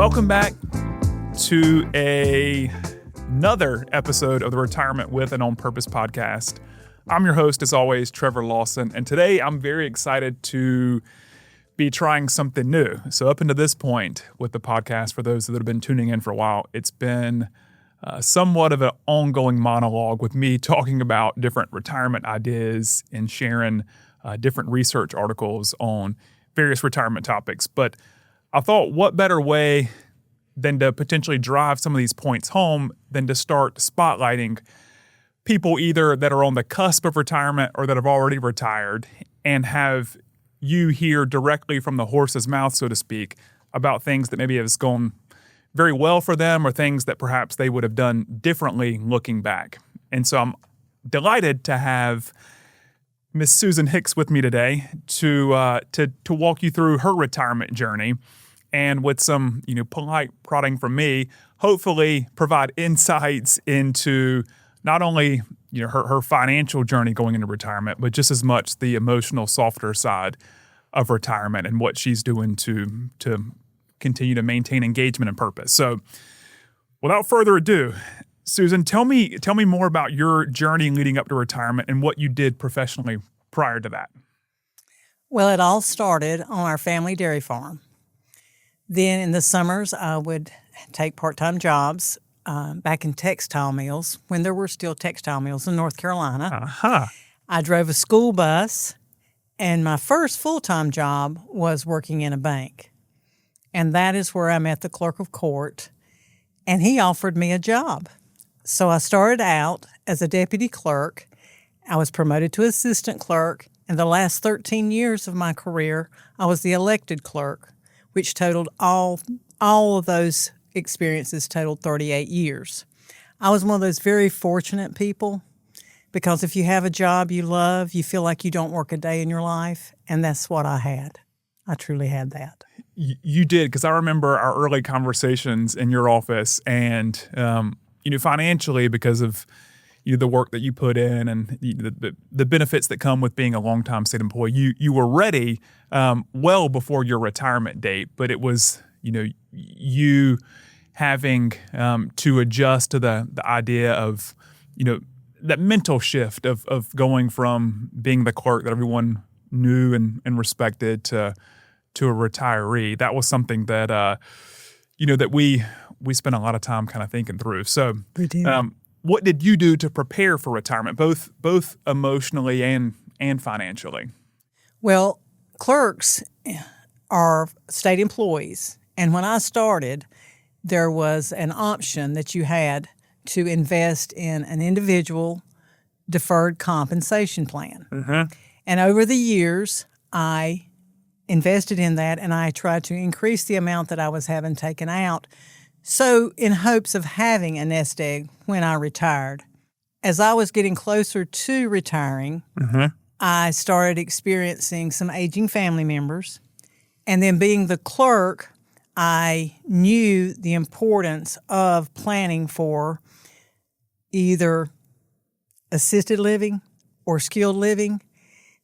Welcome back to another episode of the Retirement with and On Purpose podcast. I'm your host, as always, Trevor Lawson, and today I'm very excited to be trying something new. So up until this point with the podcast, for those that have been tuning in for a while, it's been somewhat of an ongoing monologue with me talking about different retirement ideas and sharing different research articles on various retirement topics. But I thought, what better way than to potentially drive some of these points home than to start spotlighting people either that are on the cusp of retirement or that have already retired, and have you hear directly from the horse's mouth, so to speak, about things that maybe has gone very well for them or things that perhaps they would have done differently looking back. And so I'm delighted to have Miss Susan Hicks with me today to walk you through her retirement journey, and with some polite prodding from me, hopefully provide insights into not only her financial journey going into retirement, but just as much the emotional, softer side of retirement and what she's doing to continue to maintain engagement and purpose. So, without further ado, Susan, tell me more about your journey leading up to retirement and what you did professionally prior to that. Well, it all started on our family dairy farm. Then in the summers, I would take part-time jobs back in textile mills when there were still textile mills in North Carolina. Uh-huh. I drove a school bus, and my first full-time job was working in a bank. And that is where I met the clerk of court, and he offered me a job. So I started out as a deputy clerk. I was promoted to assistant clerk, and the last 13 years of my career, I was the elected clerk, which totaled all of those experiences totaled 38 years. I was one of those very fortunate people, because if you have a job you love, you feel like you don't work a day in your life, and that's what I had. I truly had that. You did, because I remember our early conversations in your office, and financially, because of the work that you put in and the benefits that come with being a longtime state employee, you were ready well before your retirement date. But it was you having to adjust to the idea of that mental shift of going from being the clerk that everyone knew and respected to a retiree. That was something that that we spent a lot of time kind of thinking through. So We did. What did you do to prepare for retirement, both emotionally and financially? Well, clerks are state employees, and when I started, there was an option that you had to invest in an individual deferred compensation plan. Mm-hmm. And over the years, I invested in that, and I tried to increase the amount that I was having taken out, so in hopes of having a nest egg when I retired. As I was getting closer to retiring, Mm-hmm. I started experiencing some aging family members. And then being the clerk, I knew the importance of planning for either assisted living or skilled living.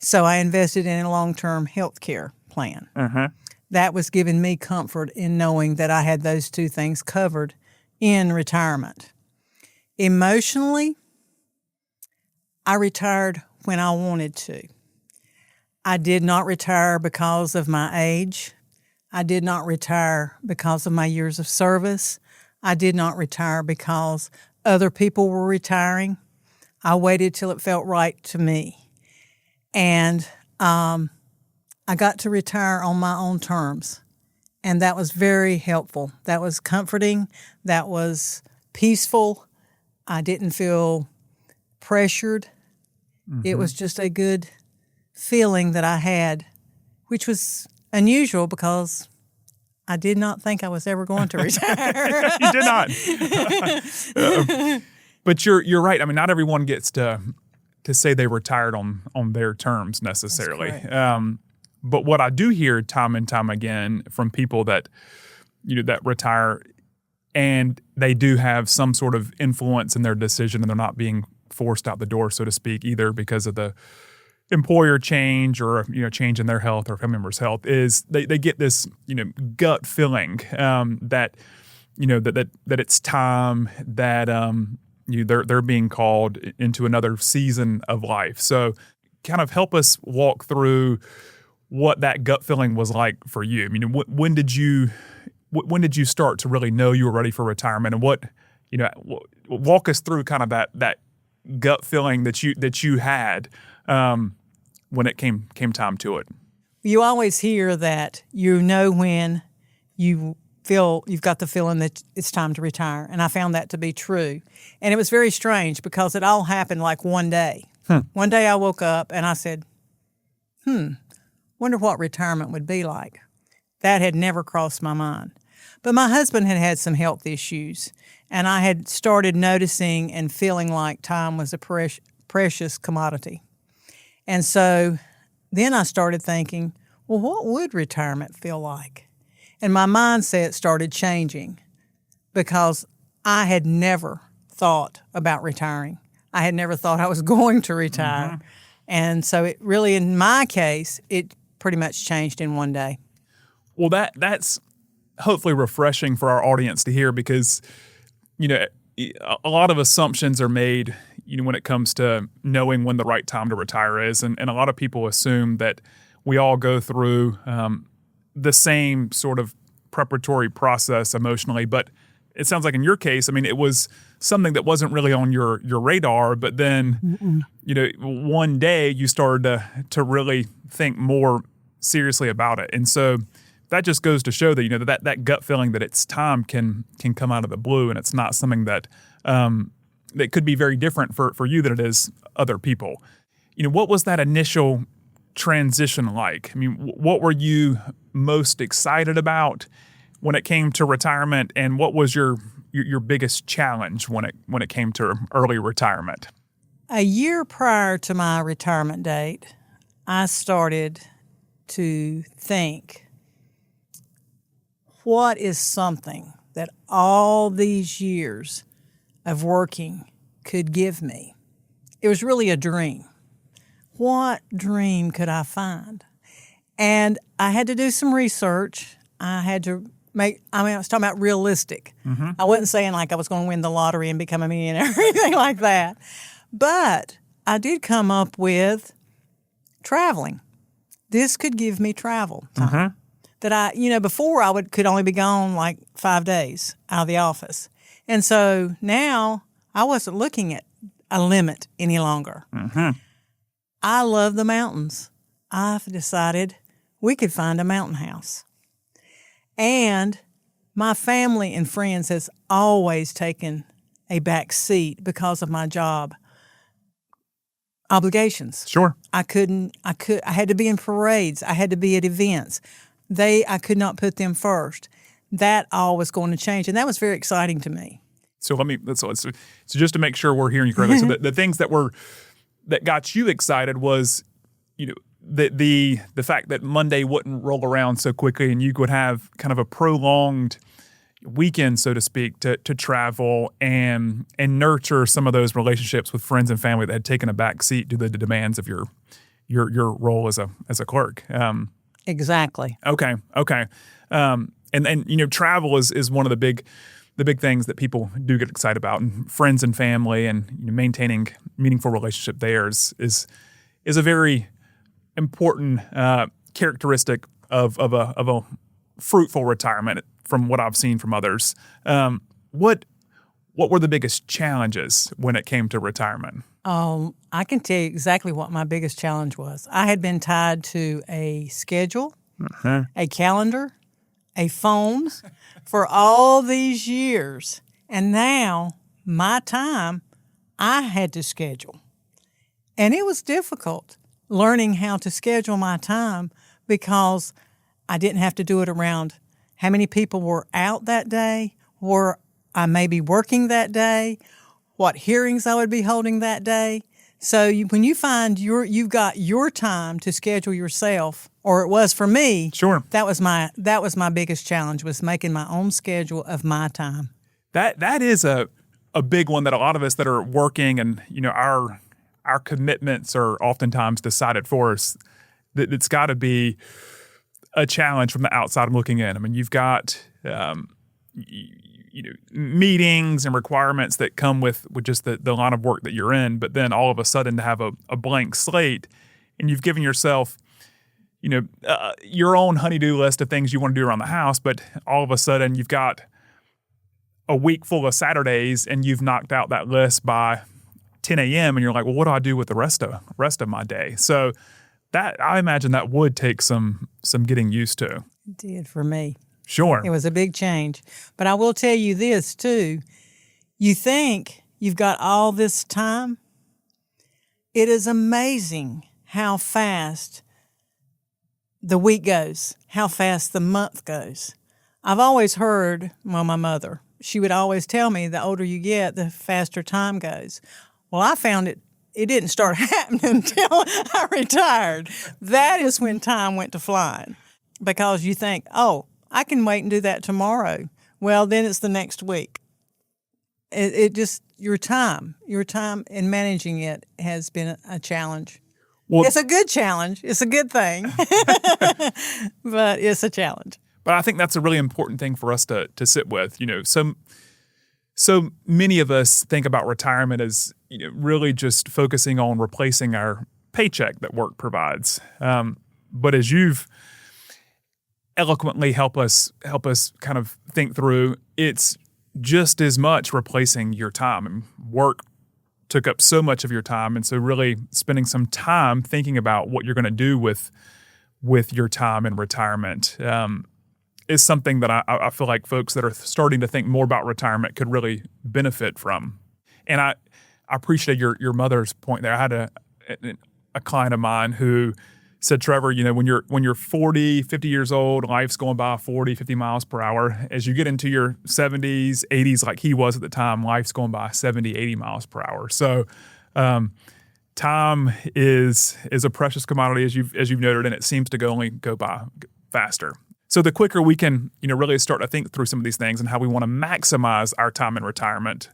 So I invested in a long-term health care plan. Mm-hmm. That was giving me comfort in knowing that I had those two things covered in retirement. Emotionally, I retired when I wanted to. I did not retire because of my age. I did not retire because of my years of service. I did not retire because other people were retiring. I waited till it felt right to me. And I got to retire on my own terms, and that was very helpful. That was comforting. That was peaceful. I didn't feel pressured. Mm-hmm. It was just a good feeling that I had, which was unusual because I did not think I was ever going to retire. You did not. But you're right. I mean, not everyone gets to say they retired on their terms necessarily. But what I do hear time and time again from people that that retire and they do have some sort of influence in their decision, and they're not being forced out the door, so to speak, either because of the employer change or change in their health or family member's health is they get this gut feeling that that it's time that they're being called into another season of life. So kind of help us walk through what that gut feeling was like for you. I mean, when did you start to really know you were ready for retirement, and walk us through kind of that gut feeling that you had when it came time to it. You always hear that when you feel you've got the feeling that it's time to retire, and I found that to be true. And it was very strange because it all happened like one day. One day I woke up and I said, wonder what retirement would be like. That had never crossed my mind. But my husband had some health issues, and I had started noticing and feeling like time was a precious commodity. And so then I started thinking, well, what would retirement feel like? And my mindset started changing because I had never thought about retiring. I had never thought I was going to retire. Mm-hmm. And so it really, in my case, it pretty much changed in one day. Well, that's hopefully refreshing for our audience to hear because, a lot of assumptions are made, when it comes to knowing when the right time to retire is. And a lot of people assume that we all go through the same sort of preparatory process emotionally. But it sounds like in your case, I mean, it was something that wasn't really on your radar. But then, one day you started to really think more seriously about it. And so that just goes to show that that gut feeling that it's time can come out of the blue, and it's not something that that could be very different for you than it is other people. What was that initial transition like? I mean, what were you most excited about when it came to retirement, and what was your biggest challenge when it came to early retirement? A year prior to my retirement date, I started to think, what is something that all these years of working could give me? It was really a dream. What dream could I find? And I had to do some research. I was talking about realistic. Mm-hmm. I wasn't saying like I was going to win the lottery and become a millionaire or anything like that. But I did come up with traveling. This could give me travel time. Mm-hmm. That before I could only be gone like 5 days out of the office. And so now I wasn't looking at a limit any longer. Mm-hmm. I love the mountains. I've decided we could find a mountain house. And my family and friends has always taken a back seat because of my job obligations. Sure. I had to be in parades. I had to be at events. I could not put them first. That all was going to change, and that was very exciting to me. So so just to make sure we're hearing you correctly. So the things that got you excited was, the fact that Monday wouldn't roll around so quickly, and you could have kind of a prolonged weekend, so to speak, to travel and nurture some of those relationships with friends and family that had taken a back seat to the demands of your role as a clerk. Exactly. Okay. And travel is one of the big things that people do get excited about, and friends and family, and maintaining meaningful relationship there is a very important characteristic of a fruitful retirement from what I've seen from others. What were the biggest challenges when it came to retirement? I can tell you exactly what my biggest challenge was. I had been tied to a schedule, a calendar, a phone for all these years. And now my time, I had to schedule. And it was difficult learning how to schedule my time because I didn't have to do it around how many people were out that day, or I may be working that day, what hearings I would be holding that day. So when you find you've got your time to schedule yourself, or it was for me, sure, that was my biggest challenge, was making my own schedule of my time. That is a big one that a lot of us that are working and our our commitments are oftentimes decided for us, that it's got to be a challenge from the outside looking in. I mean, you've got meetings and requirements that come with just the line of work that you're in, but then all of a sudden to have a blank slate, and you've given yourself your own honey-do list of things you want to do around the house, but all of a sudden you've got a week full of Saturdays and you've knocked out that list by 10 a.m. and you're like, well, what do I do with the rest of my day? So that, I imagine that would take some getting used to. It did for me. Sure. It was a big change. But I will tell you this too. You think you've got all this time. It is amazing how fast the week goes, how fast the month goes. I've always heard, my mother, she would always tell me the older you get, the faster time goes. Well, I found it didn't start happening until I retired. That is when time went to flying, because you think, oh, I can wait and do that tomorrow. Well, then it's the next week. It just, your time in managing it has been a challenge. Well, it's a good challenge. It's a good thing, but it's a challenge. But I think that's a really important thing for us to sit with. So many of us think about retirement as really just focusing on replacing our paycheck that work provides. But as you've eloquently help us kind of think through, it's just as much replacing your time. And work took up so much of your time, and so really spending some time thinking about what you're going to do with your time in retirement is something that I feel like folks that are starting to think more about retirement could really benefit from. And I appreciate your mother's point there. I had a client of mine who said, Trevor, when you're 40, 50 years old, life's going by 40, 50 miles per hour. As you get into your 70s, 80s, like he was at the time, life's going by 70, 80 miles per hour. So time is a precious commodity, as you've noted, and it seems to only go by faster. So the quicker we can, really start to think through some of these things and how we want to maximize our time in retirement,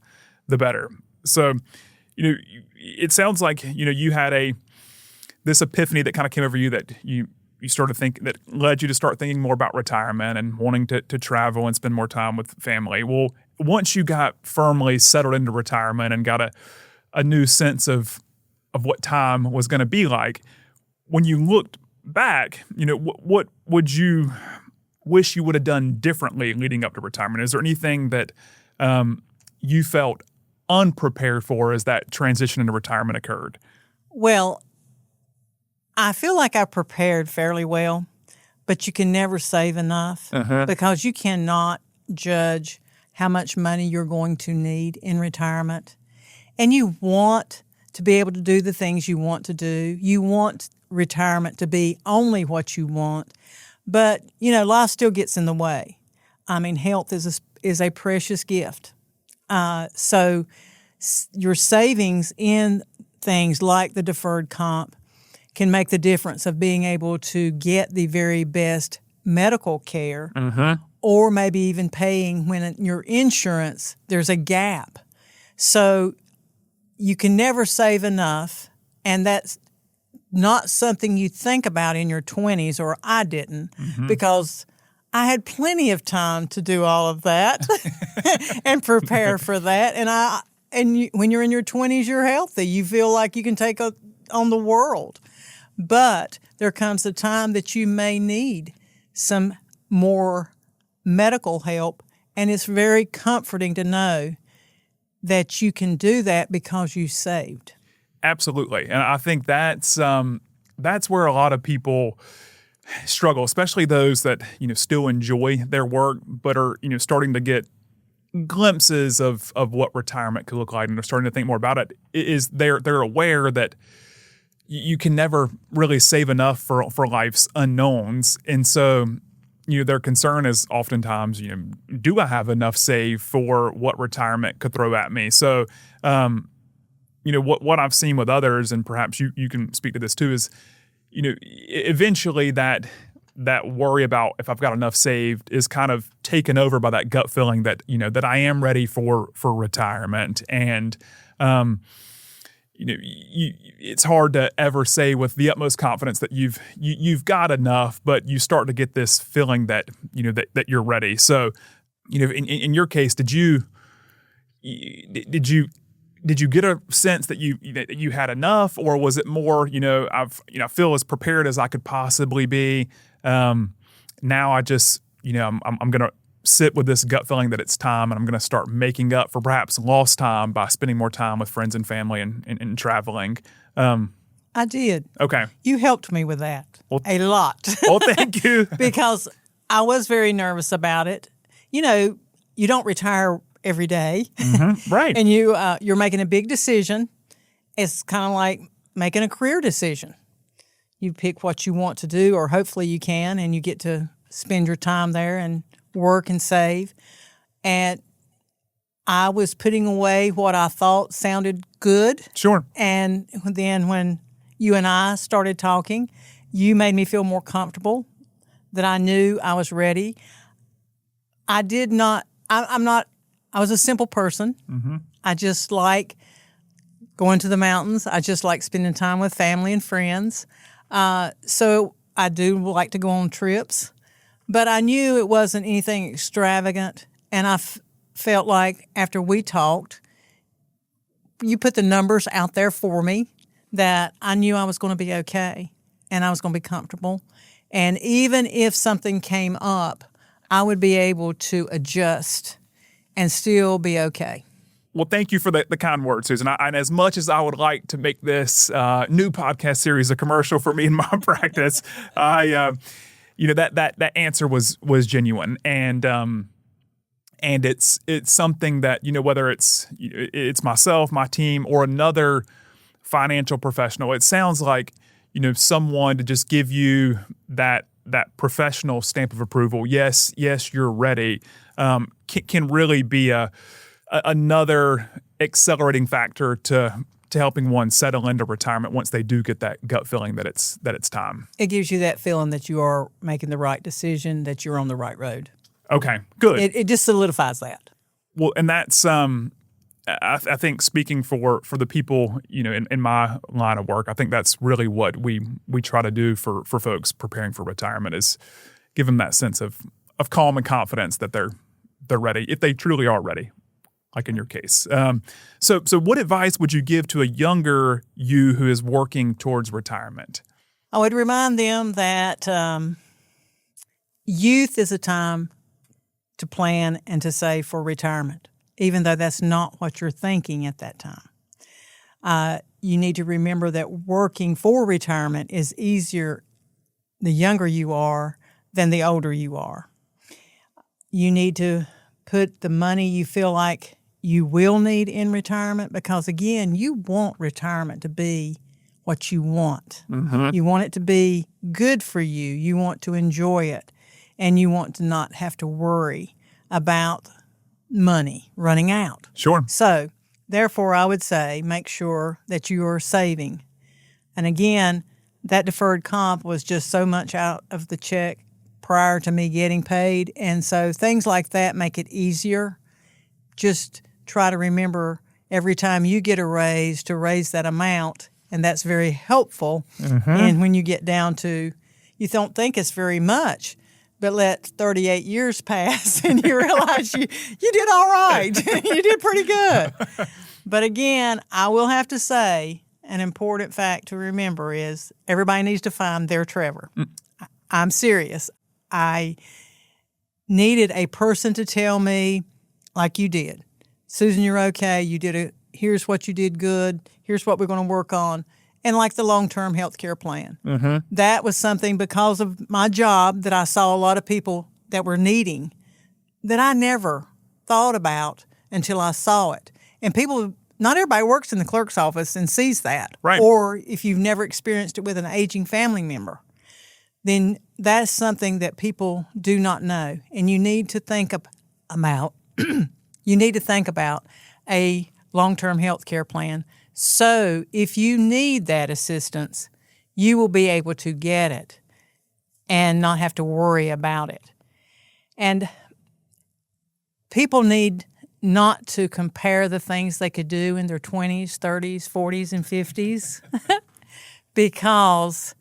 the better. So, it sounds like, you had this epiphany that kind of came over you, that you started thinking, that led you to start thinking more about retirement and wanting to travel and spend more time with family. Well, once you got firmly settled into retirement and got a new sense of what time was going to be like, when you looked back, what would you wish you would have done differently leading up to retirement? Is there anything that you felt unprepared for as that transition into retirement occurred? Well, I feel like I prepared fairly well, but you can never save enough because you cannot judge how much money you're going to need in retirement. And you want to be able to do the things you want to do. You want retirement to be only what you want. But, life still gets in the way. I mean, health is a precious gift. So your savings in things like the deferred comp can make the difference of being able to get the very best medical care, or maybe even paying when in your insurance there's a gap. So you can never save enough, and that's not something you think about in your 20s, or I didn't, because I had plenty of time to do all of that and prepare for that. And when you're in your 20s, you're healthy. You feel like you can take on the world. But there comes a time that you may need some more medical help, and it's very comforting to know that you can do that because you saved. Absolutely. And I think that's where a lot of people struggle, especially those that, still enjoy their work, but are, starting to get glimpses of what retirement could look like, and they're starting to think more about it. Is they're aware that you can never really save enough for life's unknowns. And so, their concern is oftentimes, do I have enough saved for what retirement could throw at me? So, what I've seen with others, and perhaps you can speak to this too, is, eventually that worry about if I've got enough saved is kind of taken over by that gut feeling that, that I am ready for retirement. And, it's hard to ever say with the utmost confidence that you've got enough, but you start to get this feeling that that you're ready. So, in your case, did you get a sense that you had enough, or was it more I feel as prepared as I could possibly be? Now I just I'm gonna sit with this gut feeling that it's time, and I'm going to start making up for perhaps lost time by spending more time with friends and family and traveling. I did. Okay. You helped me with that a lot. Well, thank you. Because I was very nervous about it. You don't retire every day. Mm-hmm. Right. And you're making a big decision. It's kind of like making a career decision. You pick what you want to do, or hopefully you can, and you get to spend your time there and work and save. And I was putting away what I thought sounded good. Sure. And then when you and I started talking, you made me feel more comfortable, that I knew I was ready. I was a simple person. Mm-hmm. I just like going to the mountains. I just like spending time with family and friends. So I do like to go on trips. But I knew it wasn't anything extravagant, and I felt like after we talked, you put the numbers out there for me, that I knew I was going to be okay, and I was going to be comfortable. And even if something came up, I would be able to adjust and still be okay. Well, thank you for the kind words, Susan. And as much as I would like to make this new podcast series a commercial for me in my practice, that answer was genuine, and it's something that whether it's myself, my team, or another financial professional, it sounds like someone to just give you that professional stamp of approval. Yes, you're ready. Can really be another accelerating factor to helping one settle into retirement once they do get that gut feeling that it's time. It gives you that feeling that you are making the right decision, that you're on the right road. Okay, good. It just solidifies that. Well, and that's I think speaking for the people in my line of work, I think that's really what we try to do for folks preparing for retirement, is give them that sense of calm and confidence that they're ready, if they truly are ready, like in your case. So what advice would you give to a younger you who is working towards retirement? I would remind them that youth is a time to plan and to save for retirement, even though that's not what you're thinking at that time. You need to remember that working for retirement is easier the younger you are than the older you are. You need to put the money you feel like you will need in retirement, because, again, you want retirement to be what you want. Mm-hmm. You want it to be good for you. You want to enjoy it, and you want to not have to worry about money running out. Sure. So, therefore, I would say make sure that you are saving. And again, that deferred comp was just so much out of the check prior to me getting paid. And so things like that make it easier. Just try to remember every time you get a raise to raise that amount, and that's very helpful. Mm-hmm. And when you get down to, you don't think it's very much, but let 38 years pass and you realize you did all right. You did pretty good. But again, I will have to say, an important fact to remember is everybody needs to find their Trevor. I'm serious. I needed a person to tell me, like you did, Susan, you're okay. You did it. Here's what you did good. Here's what we're going to work on. And like the long-term health care plan. Mm-hmm. That was something, because of my job, that I saw a lot of people that were needing that I never thought about until I saw it. And people, not everybody works in the clerk's office and sees that. Right. Or if you've never experienced it with an aging family member, then that's something that people do not know. And you need to think about a long-term health care plan. So if you need that assistance, you will be able to get it and not have to worry about it. And people need not to compare the things they could do in their 20s, 30s, 40s, and 50s because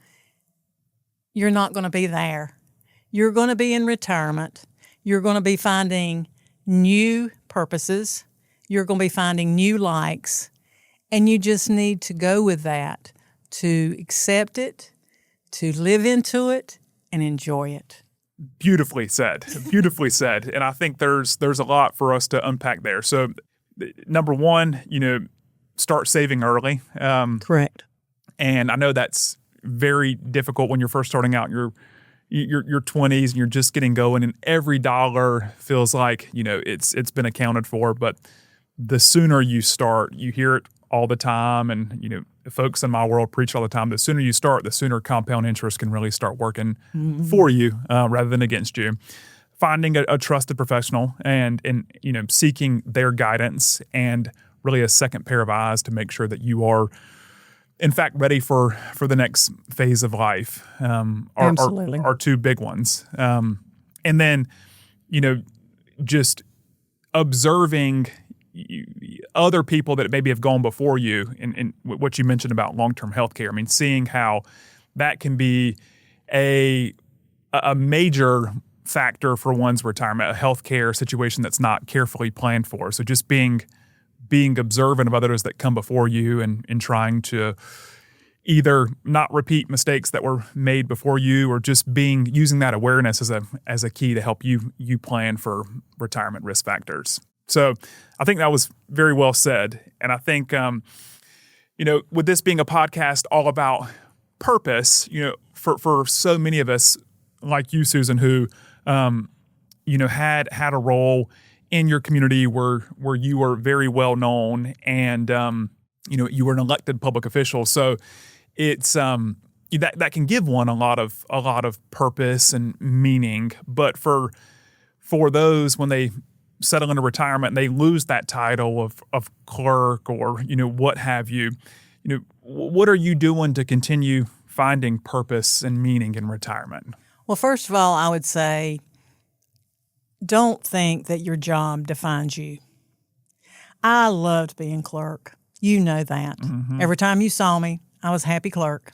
you're not going to be there. You're going to be in retirement. You're going to be finding new purposes. You're going to be finding new likes. And you just need to go with that, to accept it, to live into it, and enjoy it. Beautifully said. Beautifully said. And I think there's a lot for us to unpack there. So, number one, start saving early. Correct. And I know that's very difficult when you're first starting out in your 20s and you're just getting going, and every dollar feels like it's been accounted for. But the sooner you start, you hear it all the time, and folks in my world preach all the time. The sooner you start, the sooner compound interest can really start working for you rather than against you. Finding a trusted professional and seeking their guidance and really a second pair of eyes to make sure that you are, in fact, ready for the next phase of life are two big ones. And then, just observing other people that maybe have gone before you, and what you mentioned about long-term health care. I mean, seeing how that can be a major factor for one's retirement, a healthcare situation that's not carefully planned for. So just being observant of others that come before you and trying to either not repeat mistakes that were made before you, or just using that awareness as a key to help you plan for retirement risk factors. So I think that was very well said. And I think, with this being a podcast all about purpose, for so many of us like you, Susan, who, had a role in your community where you were very well known and, you were an elected public official. So it's, that can give one a lot of purpose and meaning. But for those, when they settle into retirement and they lose that title of clerk or, what have you, what are you doing to continue finding purpose and meaning in retirement? Well, first of all, I would say don't think that your job defines you. I loved being clerk. You know that. Mm-hmm. Every time you saw me, I was happy clerk.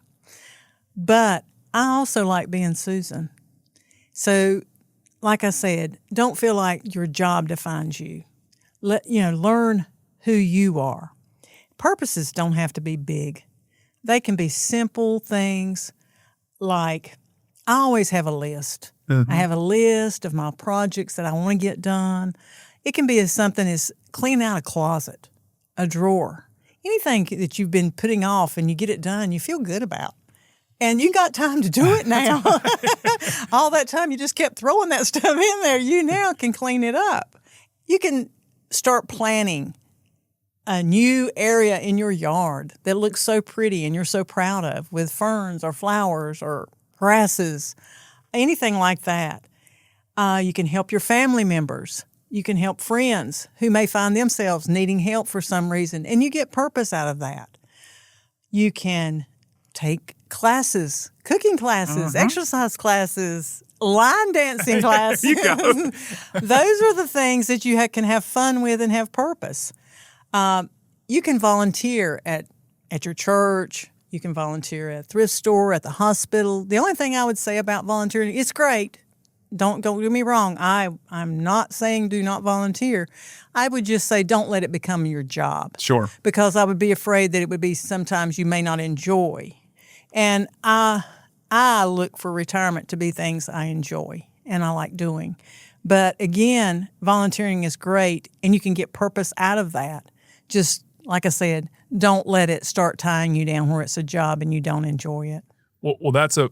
But I also like being Susan. So, like I said, don't feel like your job defines you. Learn who you are. Purposes don't have to be big. They can be simple things like I always have a list. Mm-hmm. I have a list of my projects that I want to get done. It can be something as cleaning out a closet, a drawer, anything that you've been putting off and you get it done, you feel good about. And you got time to do it now. All that time you just kept throwing that stuff in there, you now can clean it up. You can start planning a new area in your yard that looks so pretty and you're so proud of, with ferns or flowers or grasses, anything like that. You can help your family members. You can help friends who may find themselves needing help for some reason, and you get purpose out of that. You can take classes, cooking classes, exercise classes, line dancing classes. There you go. Those are the things that you can have fun with and have purpose. You can volunteer at your church. You can volunteer at a thrift store, at the hospital. The only thing I would say about volunteering, it's great. Don't get me wrong. I'm not saying do not volunteer. I would just say don't let it become your job. Sure. Because I would be afraid that it would be sometimes you may not enjoy. And I look for retirement to be things I enjoy and I like doing. But again, volunteering is great, and you can get purpose out of that. Just like I said, don't let it start tying you down where it's a job and you don't enjoy it. Well, that's a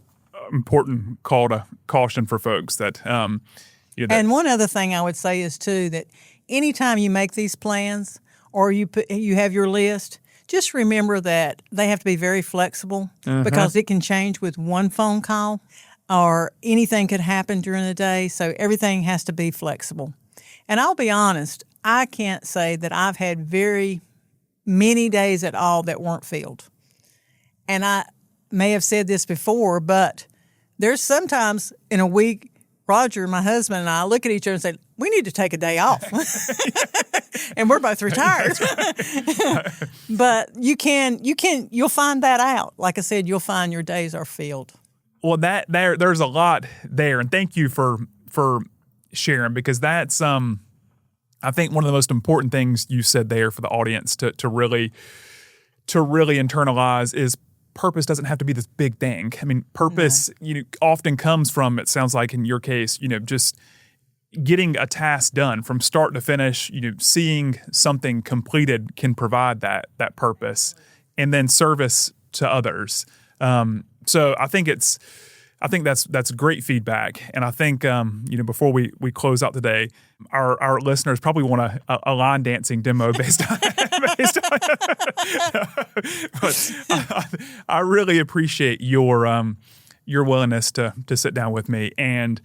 important call to caution for folks that. And one other thing I would say is too that anytime you make these plans or you have your list, just remember that they have to be very flexible because it can change with one phone call, or anything could happen during the day. So everything has to be flexible. And I'll be honest, I can't say that I've had very many days at all that weren't filled. And I may have said this before, but there's sometimes in a week Roger, my husband, and I look at each other and say, we need to take a day off. And we're both retired. But you'll find that out. Like I said, you'll find your days are filled. Well, there's a lot there, and thank you for sharing, because that's I think one of the most important things you said there for the audience to really internalize is purpose doesn't have to be this big thing. I mean, purpose often comes from, it sounds like in your case, just getting a task done from start to finish. Seeing something completed can provide that purpose, and then service to others. So I think that's great feedback, and I think before we close out today, our listeners probably want a line dancing demo based on. But I really appreciate your willingness to sit down with me and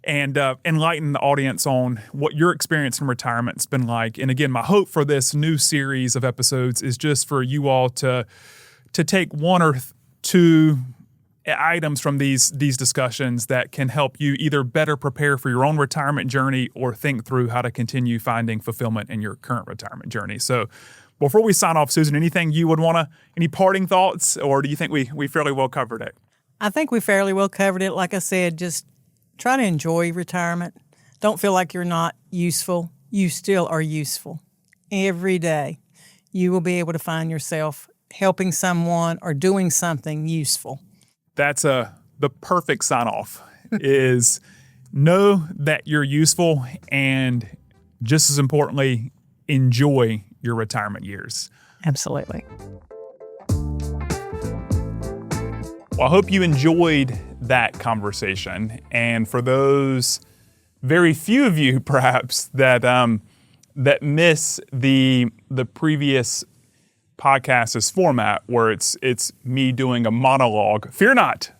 enlighten the audience on what your experience in retirement's been like. And again, my hope for this new series of episodes is just for you all to take one or two items from these discussions that can help you either better prepare for your own retirement journey or think through how to continue finding fulfillment in your current retirement journey. So before we sign off, Susan, anything you would any parting thoughts, or do you think we fairly well covered it? I think we fairly well covered it. Like I said, just try to enjoy retirement. Don't feel like you're not useful. You still are useful. Every day you will be able to find yourself helping someone or doing something useful. That's the perfect sign-off is know that you're useful, and just as importantly, enjoy your retirement years. Absolutely. Well, I hope you enjoyed that conversation. And for those very few of you, perhaps, that miss the previous podcast's format, where it's me doing a monologue, fear not.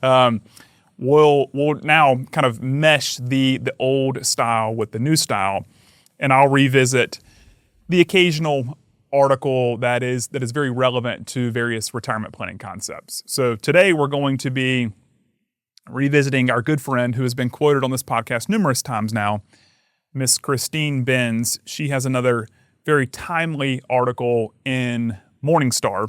We'll now kind of mesh the old style with the new style, and I'll revisit the occasional article that is very relevant to various retirement planning concepts. So today we're going to be revisiting our good friend who has been quoted on this podcast numerous times now, Miss Christine Benz. She has another very timely article in Morningstar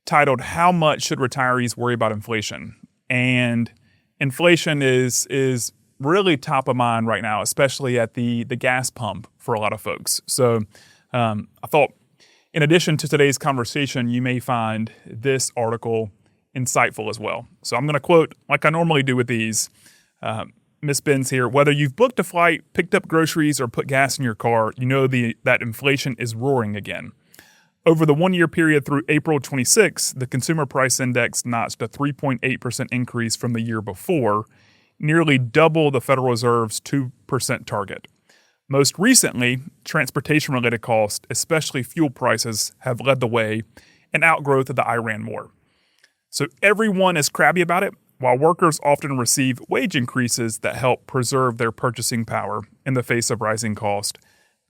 titled "How Much Should Retirees Worry About Inflation?" And inflation is really top of mind right now, especially at the gas pump for a lot of folks. So I thought, in addition to today's conversation, you may find this article insightful as well. So I'm going to quote, like I normally do with these, Miss Benz here: "Whether you've booked a flight, picked up groceries, or put gas in your car, you know that inflation is roaring again. Over the one-year period through April 26, the Consumer Price Index notched a 3.8% increase from the year before, nearly double the Federal Reserve's 2% target. Most recently, transportation-related costs, especially fuel prices, have led the way, an outgrowth of the Iran war. So everyone is crabby about it, while workers often receive wage increases that help preserve their purchasing power in the face of rising costs.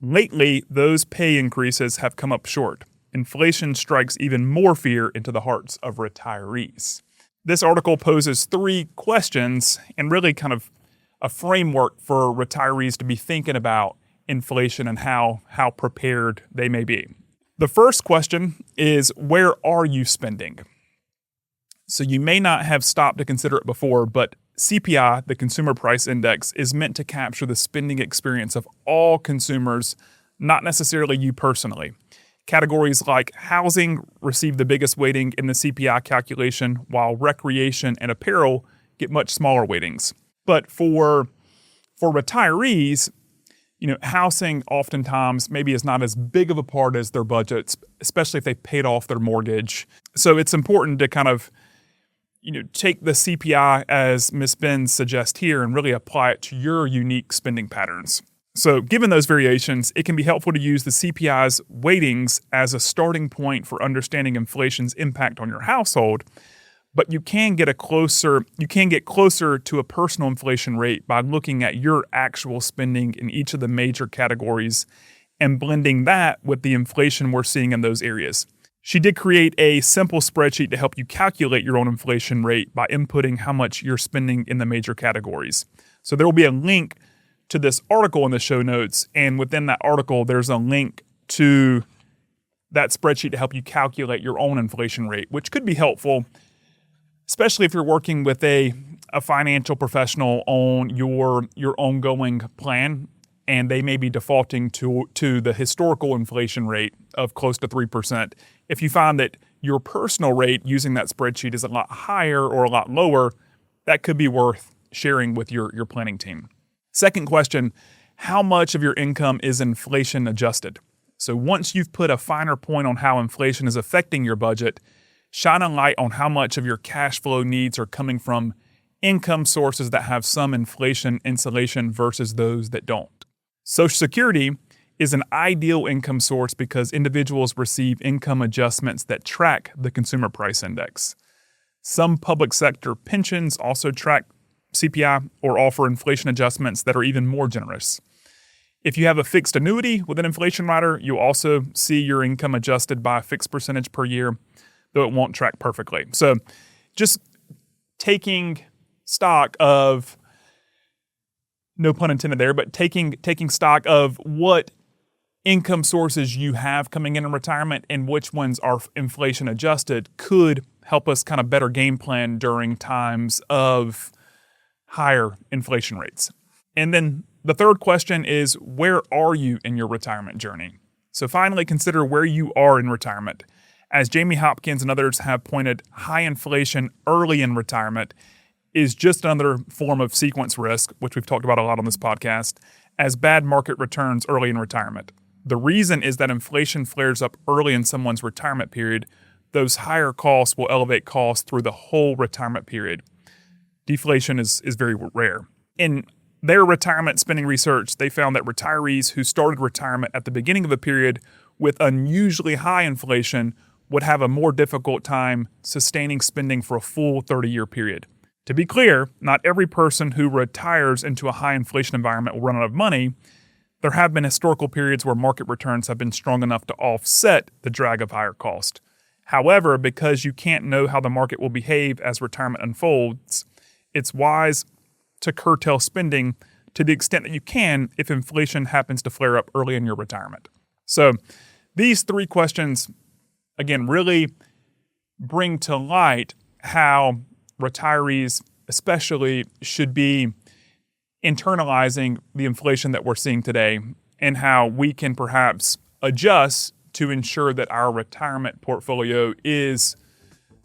Lately, those pay increases have come up short. Inflation strikes even more fear into the hearts of retirees." This article poses three questions and really kind of a framework for retirees to be thinking about inflation and how prepared they may be. The first question is, where are you spending? So you may not have stopped to consider it before, but CPI, the Consumer Price Index, is meant to capture the spending experience of all consumers, not necessarily you personally. Categories like housing receive the biggest weighting in the CPI calculation, while recreation and apparel get much smaller weightings. But for retirees, housing oftentimes maybe is not as big of a part as their budgets, especially if they paid off their mortgage. So it's important to kind of, take the CPI, as Ms. Benz suggests here, and really apply it to your unique spending patterns. So given those variations, it can be helpful to use the CPI's weightings as a starting point for understanding inflation's impact on your household, but you can get closer to a personal inflation rate by looking at your actual spending in each of the major categories and blending that with the inflation we're seeing in those areas. She did create a simple spreadsheet to help you calculate your own inflation rate by inputting how much you're spending in the major categories. So there will be a link to this article in the show notes, and within that article, there's a link to that spreadsheet to help you calculate your own inflation rate, which could be helpful, especially if you're working with a financial professional on your ongoing plan, and they may be defaulting to the historical inflation rate of close to 3%. If you find that your personal rate using that spreadsheet is a lot higher or a lot lower, that could be worth sharing with your planning team. Second question, how much of your income is inflation adjusted? So once you've put a finer point on how inflation is affecting your budget, shine a light on how much of your cash flow needs are coming from income sources that have some inflation insulation versus those that don't. Social Security is an ideal income source because individuals receive income adjustments that track the Consumer Price Index. Some public sector pensions also track CPI or offer inflation adjustments that are even more generous. If you have a fixed annuity with an inflation rider, you'll also see your income adjusted by a fixed percentage per year, though it won't track perfectly. So just taking stock of, no pun intended there, but taking stock of what income sources you have coming in retirement and which ones are inflation adjusted could help us kind of better game plan during times of higher inflation rates. And then the third question is, where are you in your retirement journey? So finally, consider where you are in retirement. As Jamie Hopkins and others have pointed, high inflation early in retirement is just another form of sequence risk, which we've talked about a lot on this podcast, as bad market returns early in retirement. The reason is that inflation flares up early in someone's retirement period. Those higher costs will elevate costs through the whole retirement period. Deflation is very rare. In their retirement spending research, they found that retirees who started retirement at the beginning of a period with unusually high inflation would have a more difficult time sustaining spending for a full 30-year period. To be clear, not every person who retires into a high inflation environment will run out of money. There have been historical periods where market returns have been strong enough to offset the drag of higher cost. However, because you can't know how the market will behave as retirement unfolds, it's wise to curtail spending to the extent that you can if inflation happens to flare up early in your retirement. So these three questions, again, really bring to light how retirees especially should be internalizing the inflation that we're seeing today and how we can perhaps adjust to ensure that our retirement portfolio is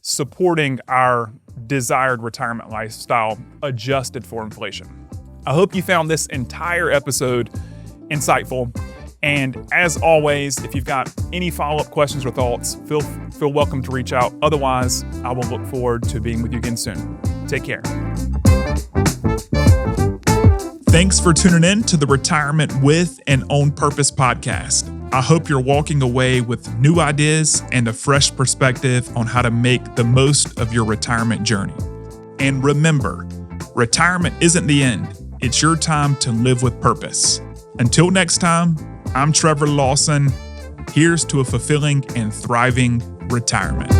supporting our desired retirement lifestyle adjusted for inflation. I hope you found this entire episode insightful. And as always, if you've got any follow-up questions or thoughts, feel welcome to reach out. Otherwise, I will look forward to being with you again soon. Take care. Thanks for tuning in to the Retirement with and On Purpose podcast. I hope you're walking away with new ideas and a fresh perspective on how to make the most of your retirement journey. And remember, retirement isn't the end. It's your time to live with purpose. Until next time, I'm Trevor Lawson. Here's to a fulfilling and thriving retirement.